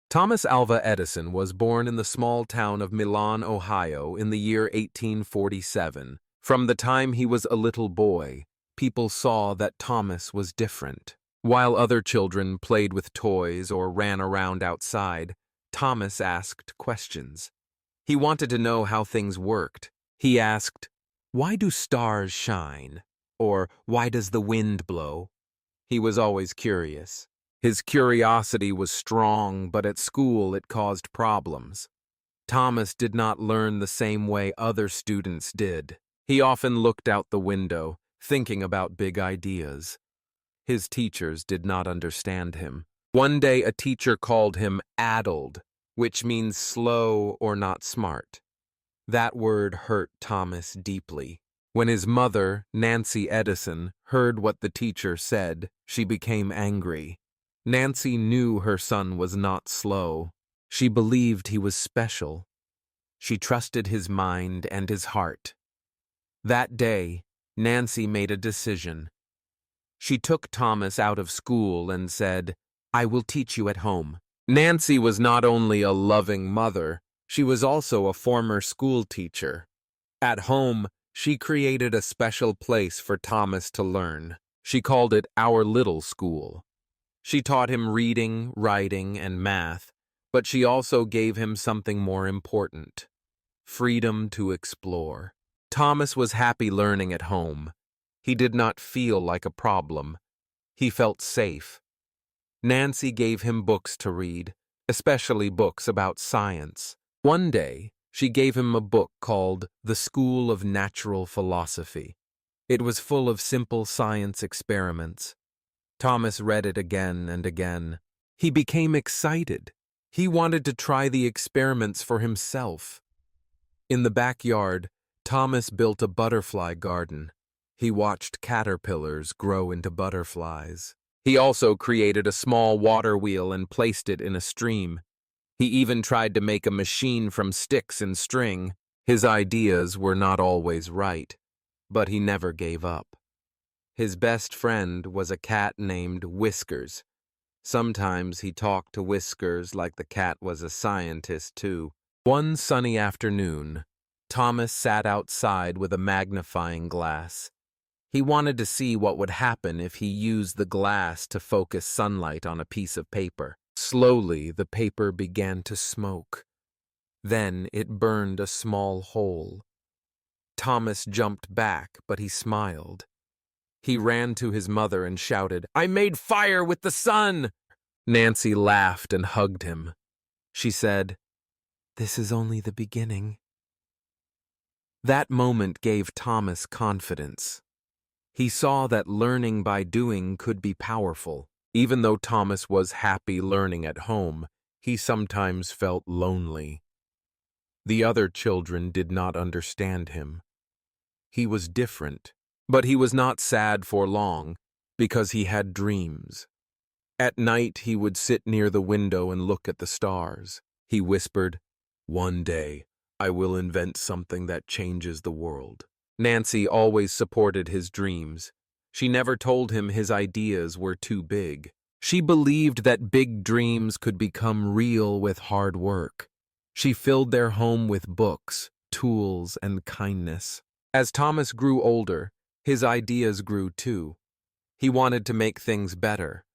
Thomas Alva Edison was born in the small town of Milan, Ohio, in the year 1847. From the time he was a little boy, people saw that Thomas was different. While other children played with toys or ran around outside, Thomas asked questions. He wanted to know how things worked. He asked, "Why do stars shine?" Or, "Why does the wind blow?" He was always curious. His curiosity was strong, but at school it caused problems. Thomas did not learn the same way other students did. He often looked out the window, thinking about big ideas. His teachers did not understand him. One day a teacher called him addled, which means slow or not smart. That word hurt Thomas deeply. When his mother, Nancy Edison, heard what the teacher said, she became angry. Nancy knew her son was not slow. She believed he was special. She trusted his mind and his heart. That day, Nancy made a decision. She took Thomas out of school and said, "I will teach you at home." Nancy was not only a loving mother, she was also a former school teacher. At home, she created a special place for Thomas to learn. She called it Our Little School. She taught him reading, writing, and math, but she also gave him something more important: freedom to explore. Thomas was happy learning at home. He did not feel like a problem. He felt safe. Nancy gave him books to read, especially books about science. One day, she gave him a book called The School of Natural Philosophy. It was full of simple science experiments. Thomas read it again and again. He became excited. He wanted to try the experiments for himself. In the backyard, Thomas built a butterfly garden. He watched caterpillars grow into butterflies. He also created a small water wheel and placed it in a stream. He even tried to make a machine from sticks and string. His ideas were not always right, but he never gave up. His best friend was a cat named Whiskers. Sometimes he talked to Whiskers like the cat was a scientist too. One sunny afternoon, Thomas sat outside with a magnifying glass. He wanted to see what would happen if he used the glass to focus sunlight on a piece of paper. Slowly, the paper began to smoke. Then it burned a small hole. Thomas jumped back, but he smiled. He ran to his mother and shouted, "I made fire with the sun!" Nancy laughed and hugged him. She said, "This is only the beginning." That moment gave Thomas confidence. He saw that learning by doing could be powerful. Even though Thomas was happy learning at home, he sometimes felt lonely. The other children did not understand him. He was different, but he was not sad for long because he had dreams. At night, he would sit near the window and look at the stars. He whispered, "One day, I will invent something that changes the world." Nancy always supported his dreams. She never told him his ideas were too big. She believed that big dreams could become real with hard work. She filled their home with books, tools, and kindness. As Thomas grew older, his ideas grew too. He wanted to make things better.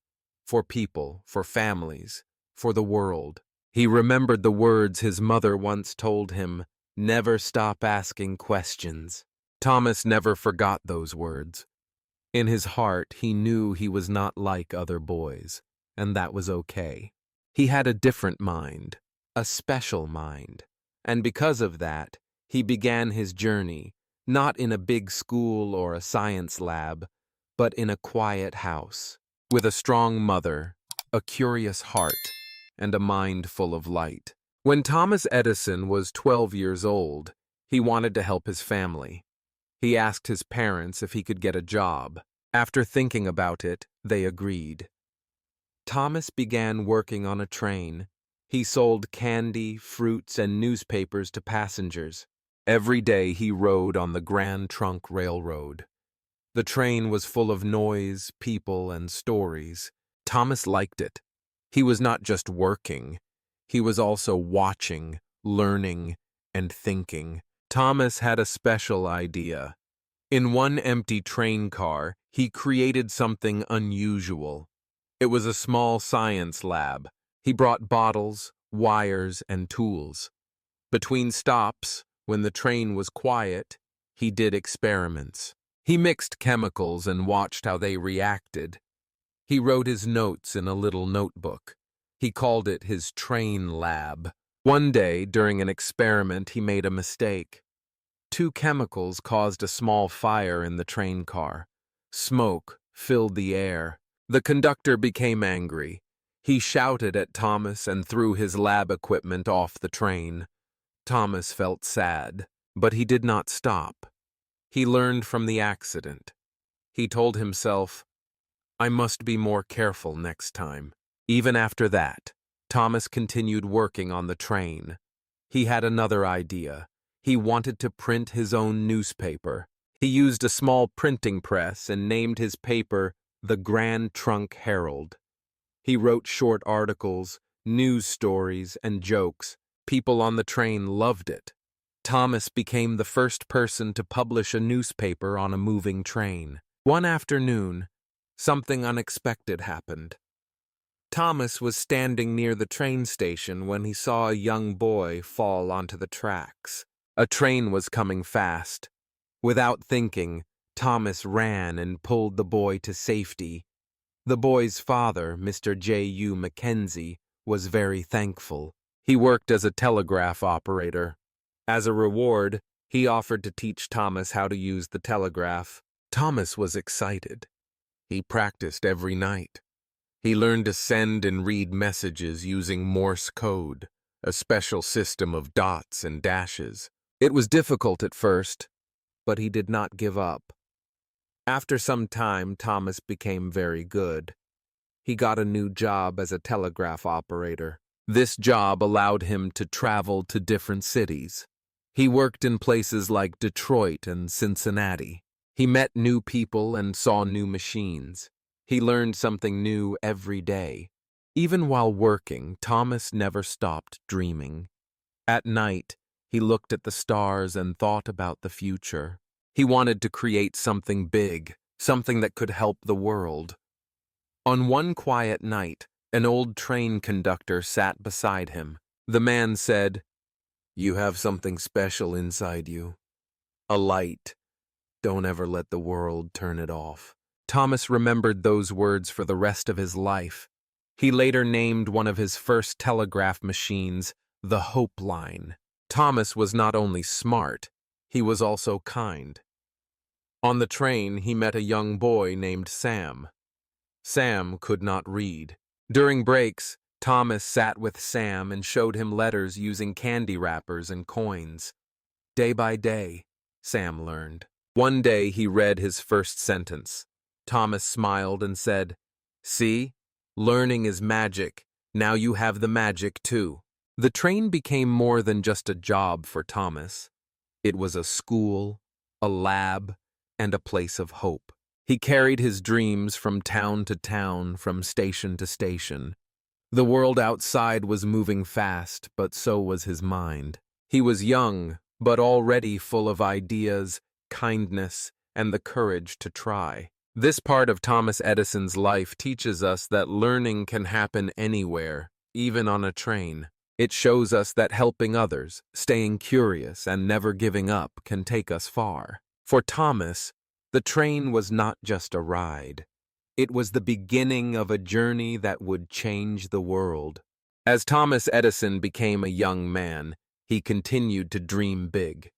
For people, for families, for the world. He remembered the words his mother once told him, "Never stop asking questions." Thomas never forgot those words. In his heart, he knew he was not like other boys, and that was okay. He had a different mind, a special mind, and because of that, he began his journey, not in a big school or a science lab, but in a quiet house, with a strong mother, a curious heart, and a mind full of light. When Thomas Edison was 12 years old, he wanted to help his family. He asked his parents if he could get a job. After thinking about it, they agreed. Thomas began working on a train. He sold candy, fruits, and newspapers to passengers. Every day he rode on the Grand Trunk Railroad. The train was full of noise, people, and stories. Thomas liked it. He was not just working. He was also watching, learning, and thinking. Thomas had a special idea. In one empty train car, he created something unusual. It was a small science lab. He brought bottles, wires, and tools. Between stops, when the train was quiet, he did experiments. He mixed chemicals and watched how they reacted. He wrote his notes in a little notebook. He called it his train lab. One day, during an experiment, he made a mistake. Two chemicals caused a small fire in the train car. Smoke filled the air. The conductor became angry. He shouted at Thomas and threw his lab equipment off the train. Thomas felt sad, but he did not stop. He learned from the accident. He told himself, "I must be more careful next time." Even after that, Thomas continued working on the train. He had another idea. He wanted to print his own newspaper. He used a small printing press and named his paper the Grand Trunk Herald. He wrote short articles, news stories, and jokes. People on the train loved it. Thomas became the first person to publish a newspaper on a moving train. One afternoon, something unexpected happened. Thomas was standing near the train station when he saw a young boy fall onto the tracks. A train was coming fast. Without thinking, Thomas ran and pulled the boy to safety. The boy's father, Mr. J.U. Mackenzie, was very thankful. He worked as a telegraph operator. As a reward, he offered to teach Thomas how to use the telegraph. Thomas was excited. He practiced every night. He learned to send and read messages using Morse code, a special system of dots and dashes. It was difficult at first, but he did not give up. After some time, Thomas became very good. He got a new job as a telegraph operator. This job allowed him to travel to different cities. He worked in places like Detroit and Cincinnati. He met new people and saw new machines. He learned something new every day. Even while working, Thomas never stopped dreaming. At night, he looked at the stars and thought about the future. He wanted to create something big, something that could help the world. On one quiet night, an old train conductor sat beside him. The man said, "You have something special inside you. A light. Don't ever let the world turn it off." Thomas remembered those words for the rest of his life. He later named one of his first telegraph machines the Hope Line. Thomas was not only smart, he was also kind. On the train, he met a young boy named Sam. Sam could not read. During breaks, Thomas sat with Sam and showed him letters using candy wrappers and coins. Day by day, Sam learned. One day he read his first sentence. Thomas smiled and said, "See, learning is magic. Now you have the magic too." The train became more than just a job for Thomas. It was a school, a lab, and a place of hope. He carried his dreams from town to town, from station to station. The world outside was moving fast, but so was his mind. He was young, but already full of ideas, kindness, and the courage to try. This part of Thomas Edison's life teaches us that learning can happen anywhere, even on a train. It shows us that helping others, staying curious, and never giving up can take us far. For Thomas, the train was not just a ride. It was the beginning of a journey that would change the world. As Thomas Edison became a young man, he continued to dream big.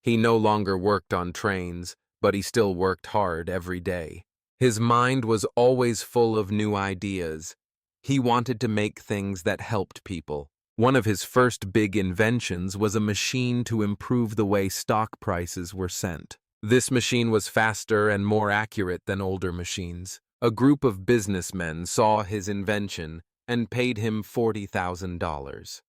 He no longer worked on trains, but he still worked hard every day. His mind was always full of new ideas. He wanted to make things that helped people. One of his first big inventions was a machine to improve the way stock prices were sent. This machine was faster and more accurate than older machines. A group of businessmen saw his invention and paid him $40,000.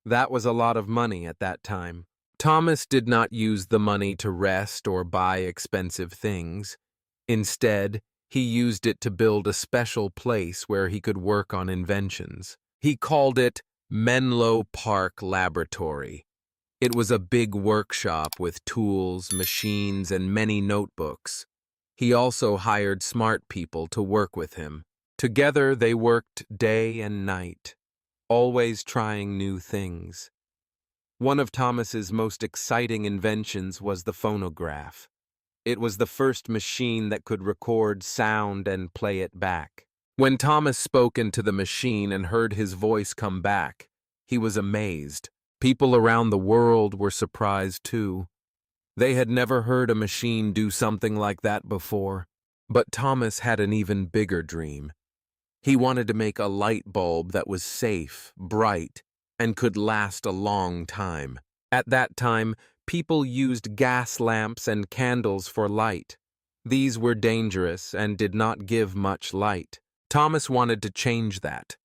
That was a lot of money at that time. Thomas did not use the money to rest or buy expensive things. Instead, he used it to build a special place where he could work on inventions. He called it Menlo Park Laboratory. It was a big workshop with tools, machines, and many notebooks. He also hired smart people to work with him. Together they worked day and night, always trying new things. One of Thomas's most exciting inventions was the phonograph. It was the first machine that could record sound and play it back. When Thomas spoke into the machine and heard his voice come back, he was amazed. People around the world were surprised too. They had never heard a machine do something like that before. But Thomas had an even bigger dream. He wanted to make a light bulb that was safe, bright, and could last a long time. At that time, people used gas lamps and candles for light. These were dangerous and did not give much light. Thomas wanted to change that.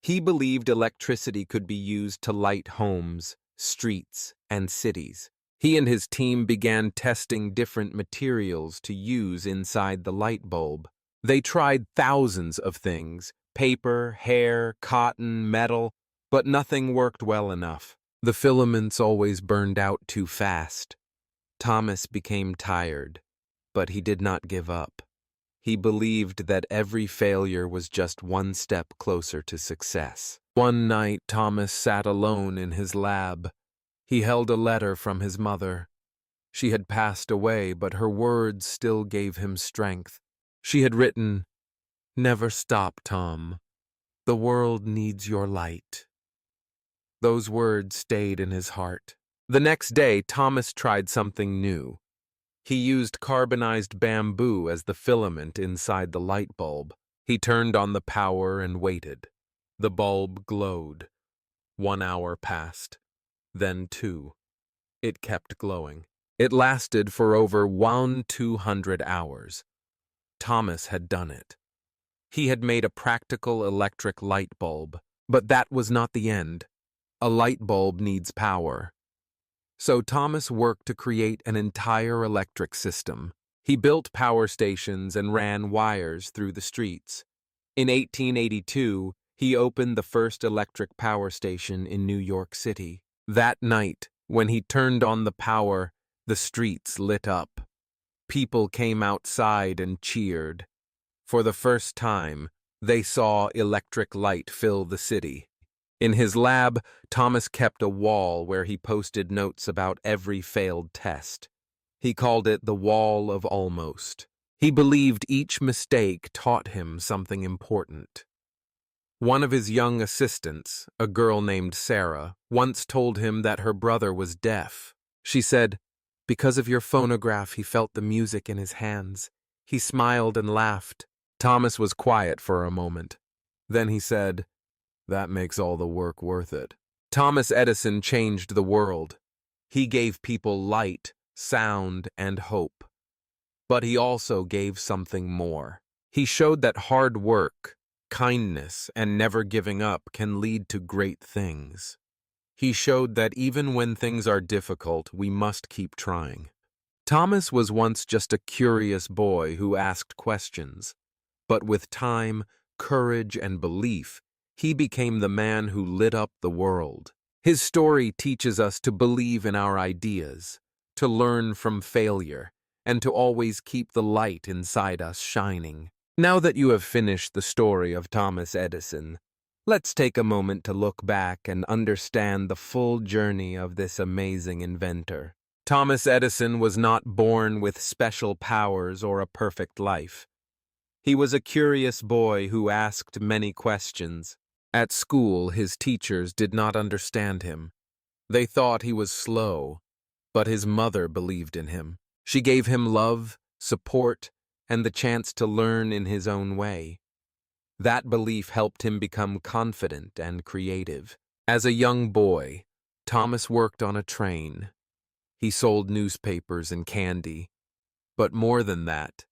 He believed electricity could be used to light homes, streets, and cities. He and his team began testing different materials to use inside the light bulb. They tried thousands of things: paper, hair, cotton, metal, but nothing worked well enough. The filaments always burned out too fast. Thomas became tired, but he did not give up. He believed that every failure was just one step closer to success. One night, Thomas sat alone in his lab. He held a letter from his mother. She had passed away, but her words still gave him strength. She had written, "Never stop, Tom. The world needs your light." Those words stayed in his heart. The next day, Thomas tried something new. He used carbonized bamboo as the filament inside the light bulb. He turned on the power and waited. The bulb glowed. 1 hour passed, then 2. It kept glowing. It lasted for over 200 hours. Thomas had done it. He had made a practical electric light bulb. But that was not the end. A light bulb needs power. So Thomas worked to create an entire electric system. He built power stations and ran wires through the streets. In 1882, he opened the first electric power station in New York City. That night, when he turned on the power, the streets lit up. People came outside and cheered. For the first time, they saw electric light fill the city. In his lab, Thomas kept a wall where he posted notes about every failed test. He called it the Wall of Almost. He believed each mistake taught him something important. One of his young assistants, a girl named Sarah, once told him that her brother was deaf. She said, "Because of your phonograph, he felt the music in his hands. He smiled and laughed." Thomas was quiet for a moment. Then he said, "That makes all the work worth it." Thomas Edison changed the world. He gave people light, sound, and hope. But he also gave something more. He showed that hard work, kindness, and never giving up can lead to great things. He showed that even when things are difficult, we must keep trying. Thomas was once just a curious boy who asked questions. But with time, courage, and belief, he became the man who lit up the world. His story teaches us to believe in our ideas, to learn from failure, and to always keep the light inside us shining. Now that you have finished the story of Thomas Edison, let's take a moment to look back and understand the full journey of this amazing inventor. Thomas Edison was not born with special powers or a perfect life. He was a curious boy who asked many questions. At school, his teachers did not understand him. They thought he was slow, but his mother believed in him. She gave him love, support, and the chance to learn in his own way. That belief helped him become confident and creative. As a young boy, Thomas worked on a train. He sold newspapers and candy. But more than that,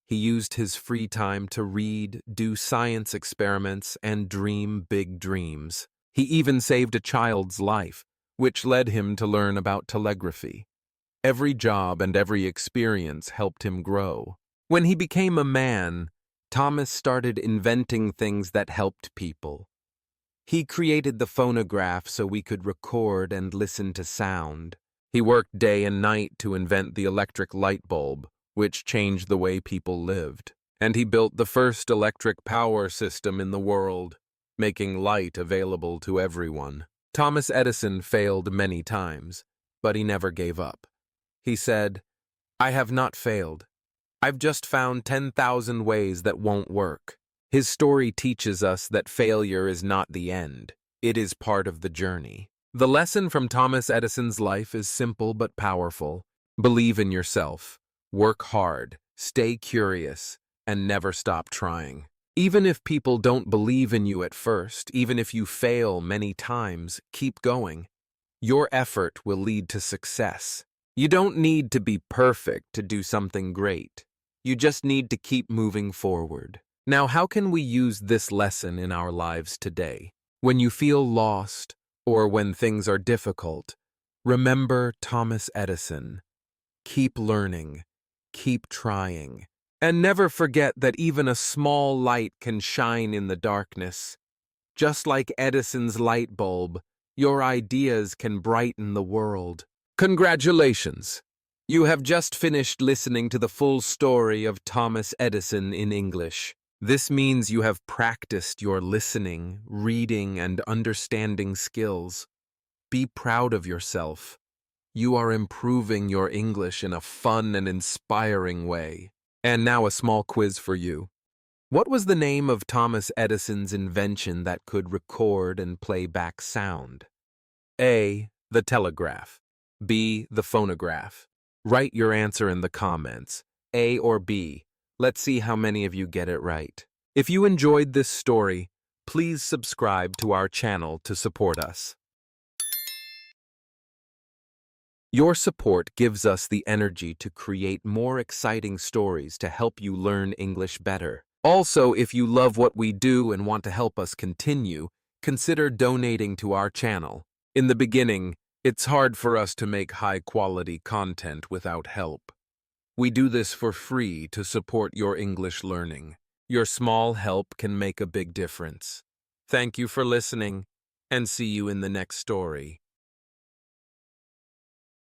he used his free time to read, do science experiments, and dream big dreams. He even saved a child's life, which led him to learn about telegraphy. Every job and every experience helped him grow. When he became a man, Thomas started inventing things that helped people. He created the phonograph so we could record and listen to sound. He worked day and night to invent the electric light bulb, which changed the way people lived. And he built the first electric power system in the world, making light available to everyone. Thomas Edison failed many times, but he never gave up. He said, "I have not failed. I've just found 10,000 ways that won't work." His story teaches us that failure is not the end. It is part of the journey. The lesson from Thomas Edison's life is simple but powerful. Believe in yourself, work hard, stay curious, and never stop trying. Even if people don't believe in you at first, even if you fail many times, keep going. Your effort will lead to success. You don't need to be perfect to do something great. You just need to keep moving forward. Now, how can we use this lesson in our lives today? When you feel lost or when things are difficult, remember Thomas Edison. Keep learning, keep trying, and never forget that even a small light can shine in the darkness. Just like Edison's light bulb, your ideas can brighten the world. Congratulations! You have just finished listening to the full story of Thomas Edison in English. This means you have practiced your listening, reading, and understanding skills. Be proud of yourself. You are improving your English in a fun and inspiring way. And now a small quiz for you. What was the name of Thomas Edison's invention that could record and play back sound? A. The telegraph. B. The phonograph. Write your answer in the comments, A or B. Let's see how many of you get it right. If you enjoyed this story, please subscribe to our channel to support us. Your support gives us the energy to create more exciting stories to help you learn English better. Also, if you love what we do and want to help us continue, consider donating to our channel. In the beginning, it's hard for us to make high-quality content without help. We do this for free to support your English learning. Your small help can make a big difference. Thank you for listening, and see you in the next story.